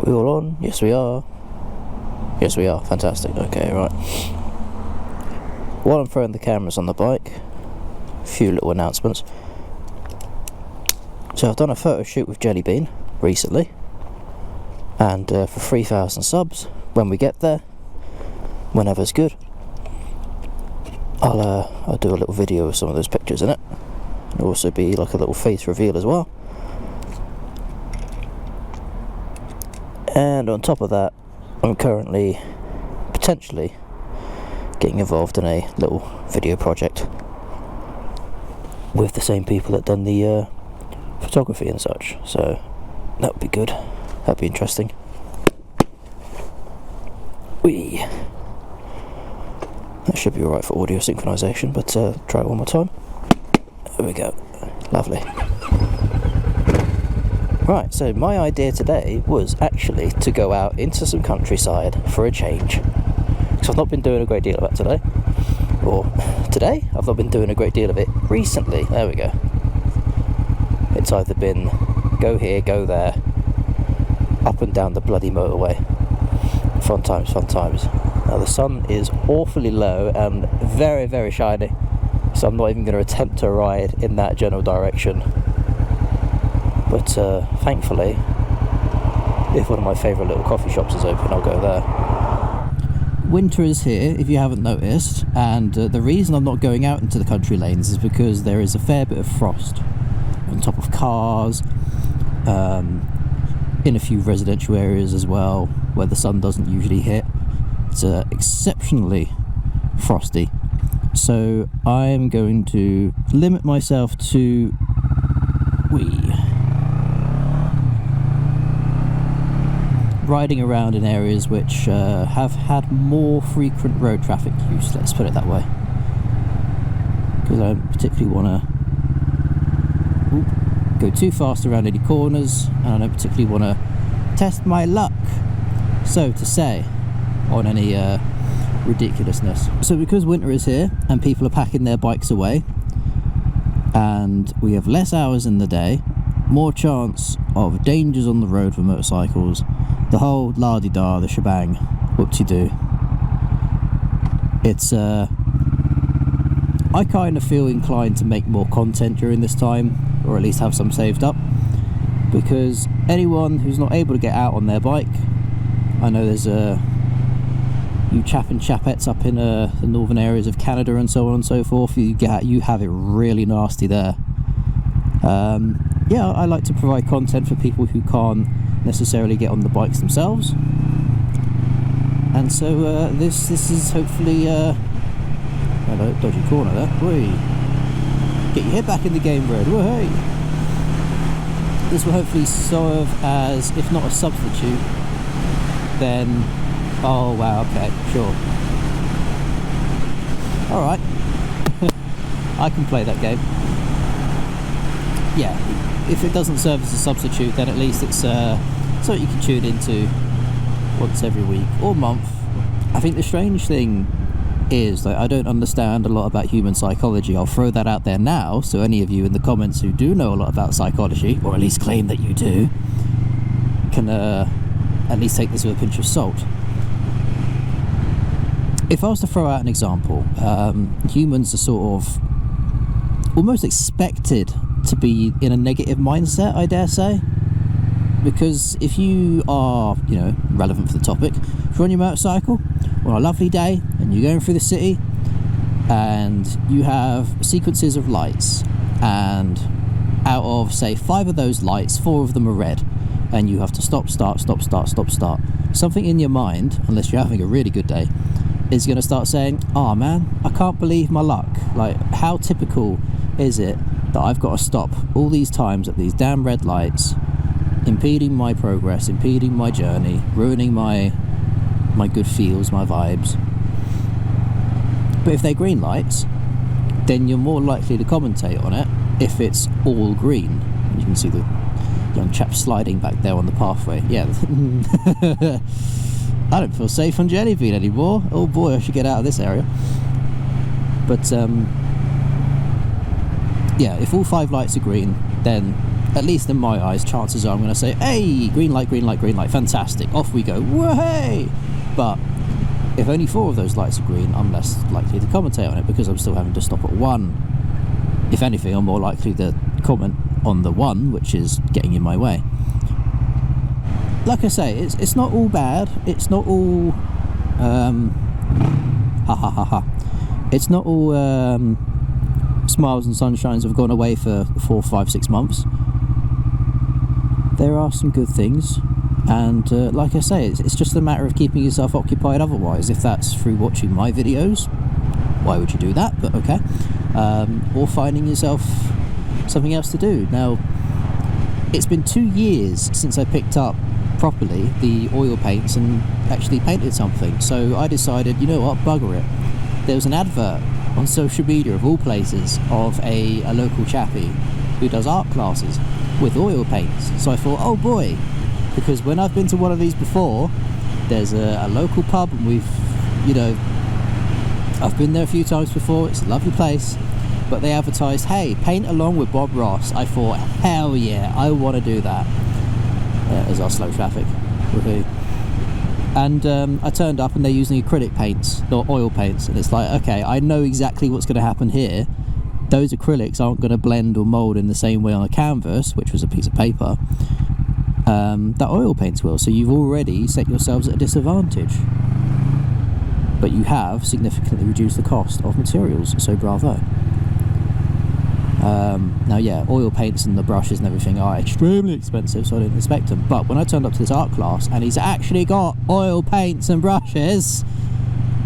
We all on? Yes we are. Yes we are, fantastic. Okay, right. While I'm throwing the cameras on the bike, a few little announcements. So I've done a photo shoot with Jelly Bean recently, and for 3,000 subs, when we get there, whenever's good, I'll do a little video of some of those pictures in it. It'll also be like a little face reveal as well. And on top of that, I'm currently potentially getting involved in a little video project with the same people that done the photography and such, so that would be good, that'd be interesting. Whee! That should be alright for audio synchronization, but try it one more time. There we go, lovely. Right, so my idea today was actually to go out into some countryside for a change, because I've not been doing a great deal of that today. Or today, I've not been doing a great deal of it recently. There we go. It's either been go here, go there, up and down the bloody motorway. Fun times, fun times. Now the sun is awfully low and very, very shiny, so I'm not even going to attempt to ride in that general direction. But thankfully, if one of my favourite little coffee shops is open, I'll go there. Winter is here, if you haven't noticed, and the reason I'm not going out into the country lanes is because there is a fair bit of frost on top of cars, in a few residential areas as well, where the sun doesn't usually hit. It's exceptionally frosty, so I'm going to limit myself to riding around in areas which have had more frequent road traffic use, let's put it that way, because I don't particularly want to go too fast around any corners, and I don't particularly want to test my luck, so to say, on any ridiculousness. So because winter is here and people are packing their bikes away, and we have less hours in the day, more chance of dangers on the road for motorcycles, the whole la-di-da, the shebang, whoop-de-doo. It's I kind of feel inclined to make more content during this time, or at least have some saved up, because anyone who's not able to get out on their bike, I know there's you chap and chapettes up in the northern areas of Canada and so on and so forth, you have it really nasty there. Yeah, I like to provide content for people who can't necessarily get on the bikes themselves, and so this is hopefully hello, dodgy corner there. Whee. Get your head back in the game, Red. Whee. This will hopefully serve as, if not a substitute, then oh wow, okay, sure, alright. I can play that game. Yeah, if it doesn't serve as a substitute, then at least it's something you can tune into once every week or month. I think the strange thing is that I don't understand a lot about human psychology. I'll throw that out there now, so any of you in the comments who do know a lot about psychology, or at least claim that you do, can at least take this with a pinch of salt. If I was to throw out an example, humans are sort of almost expected to be in a negative mindset, I dare say, because if you are, you know, relevant for the topic, if you're on your motorcycle on a lovely day and you're going through the city and you have sequences of lights, and out of say 5 of those lights, 4 of them are red, and you have to stop, start, stop, start, stop, start, something in your mind, unless you're having a really good day, is going to start saying, oh man, I can't believe my luck. Like, how typical is it that I've got to stop all these times at these damn red lights, impeding my progress, impeding my journey, ruining my good feels, my vibes. But if they're green lights, then you're more likely to commentate on it if it's all green. You can see the young chap sliding back there on the pathway. Yeah. I don't feel safe on Jelly Bean anymore. Oh boy, I should get out of this area. But yeah, if all 5 lights are green, then at least in my eyes, chances are I'm going to say, hey, green light, green light, green light, fantastic, off we go, whoa. But if only 4 of those lights are green, I'm less likely to commentate on it because I'm still having to stop at 1. If anything, I'm more likely to comment on the 1, which is getting in my way. Like I say, it's not all bad. It's not all it's not all smiles and sunshines have gone away for 4, 5, 6 months. There are some good things, and like I say, it's just a matter of keeping yourself occupied otherwise. If that's through watching my videos, why would you do that? But okay. Or finding yourself something else to do. Now, it's been 2 years since I picked up properly the oil paints and actually painted something, so I decided, you know what, bugger it. There was an advert on social media of all places of a local chappie who does art classes with oil paints, so I thought, oh boy, because when I've been to one of these before, there's a local pub, and I've been there a few times before, it's a lovely place, but they advertised, hey, paint along with Bob Ross. I thought, hell yeah, I want to do that. As our slow traffic review, and I turned up and they're using acrylic paints, not oil paints, and it's like, okay, I know exactly what's going to happen here. Those acrylics aren't going to blend or mould in the same way on a canvas, which was a piece of paper, that oil paints will, so you've already set yourselves at a disadvantage, but you have significantly reduced the cost of materials, so bravo. Now yeah, oil paints and the brushes and everything are extremely expensive, so I didn't expect them, but when I turned up to this art class and he's actually got oil paints and brushes,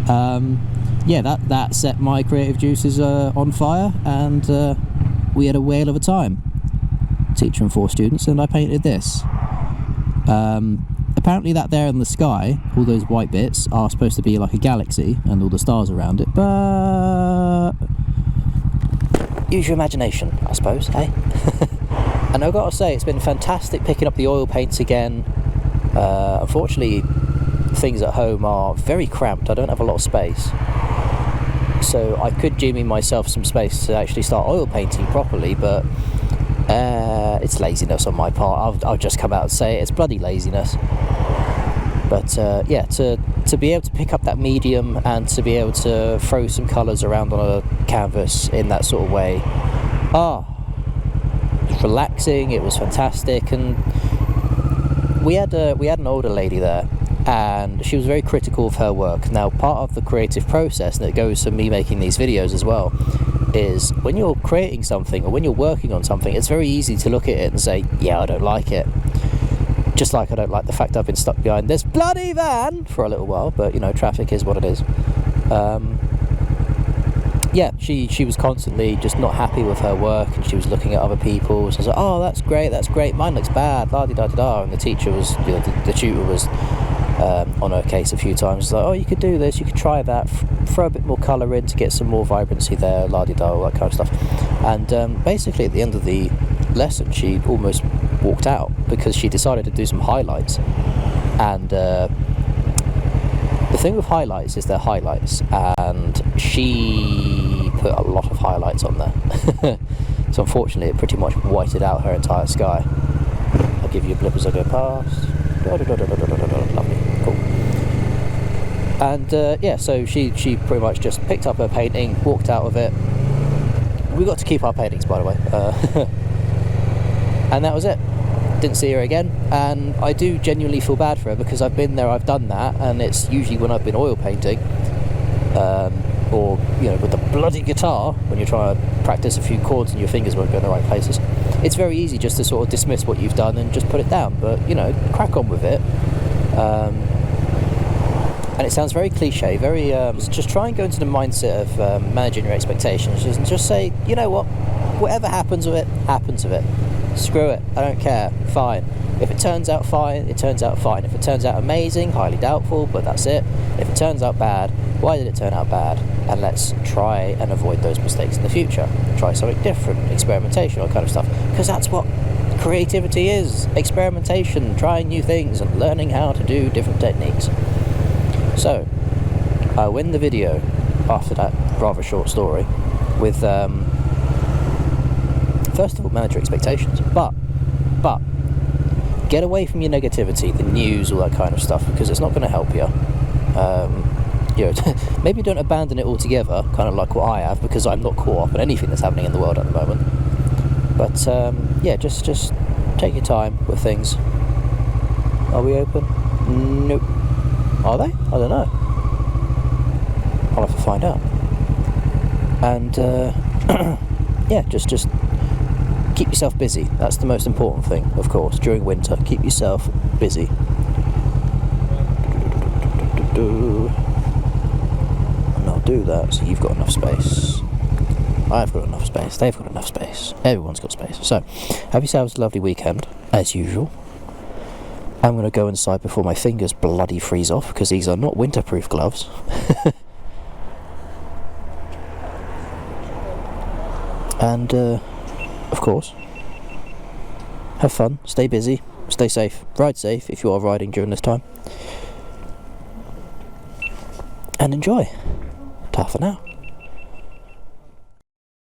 yeah, that set my creative juices on fire, and we had a whale of a time, teacher and 4 students, and I painted this. Apparently that there in the sky, all those white bits, are supposed to be like a galaxy and all the stars around it, but use your imagination, I suppose, eh? And I've got to say, it's been fantastic picking up the oil paints again. Unfortunately, things at home are very cramped. I don't have a lot of space, so I could jimmy myself some space to actually start oil painting properly, but it's laziness on my part. I'll just come out and say it, it's bloody laziness. But yeah, to be able to pick up that medium and to be able to throw some colours around on a canvas in that sort of way, it was relaxing, it was fantastic. And we had an older lady there, and she was very critical of her work. Now, part of the creative process, and it goes to me making these videos as well, is when you're creating something or when you're working on something, it's very easy to look at it and say, yeah, I don't like it. Just like I don't like the fact I've been stuck behind this bloody van for a little while, but you know, traffic is what it is. Yeah, she was constantly just not happy with her work, and she was looking at other people's. I was like, oh, that's great, mine looks bad, la-di-da-di-da. And the teacher was, the tutor was on her case a few times, like, oh, you could do this, you could try that, throw a bit more colour in to get some more vibrancy there, la-di-da, all that kind of stuff. And basically at the end of the lesson, she almost walked out because she decided to do some highlights. And the thing with highlights is they're highlights, and she put a lot of highlights on there. So unfortunately it pretty much whited out her entire sky. I'll give you a blip as I go past. Lovely, cool. And yeah, so she pretty much just picked up her painting, walked out of it. We got to keep our paintings, by the way. And that was it. Didn't see her again, and I do genuinely feel bad for her because I've been there, I've done that, and it's usually when I've been oil painting, or you know, with the bloody guitar, when you're trying to practice a few chords and your fingers won't go in the right places. It's very easy just to sort of dismiss what you've done and just put it down, but you know, crack on with it. And it sounds very cliche, very just try and go into the mindset of managing your expectations, just say, you know what, whatever happens with it, happens with it. Screw it, I don't care, fine. If it turns out fine, it turns out fine. If it turns out amazing, highly doubtful, but that's it. If it turns out bad, why did it turn out bad? And let's try and avoid those mistakes in the future. Try something different, experimentation, all kind of stuff. Because that's what creativity is, experimentation, trying new things and learning how to do different techniques. So, I win the video after that rather short story with first of all, manage your expectations, but But get away from your negativity, the news, all that kind of stuff, because it's not going to help you. Maybe don't abandon it altogether, kind of like what I have, because I'm not caught up in anything that's happening in the world at the moment. But just take your time with things. Are we open? Nope. Are they? I don't know. I'll have to find out. And just keep yourself busy. That's the most important thing, of course, during winter. Keep yourself busy. And I'll do that so you've got enough space. I've got enough space. They've got enough space. Everyone's got space. So, have yourselves a lovely weekend, as usual. I'm going to go inside before my fingers bloody freeze off, because these are not winterproof gloves. And, of course, have fun, stay busy, stay safe, ride safe if you are riding during this time, and enjoy. Ta for now.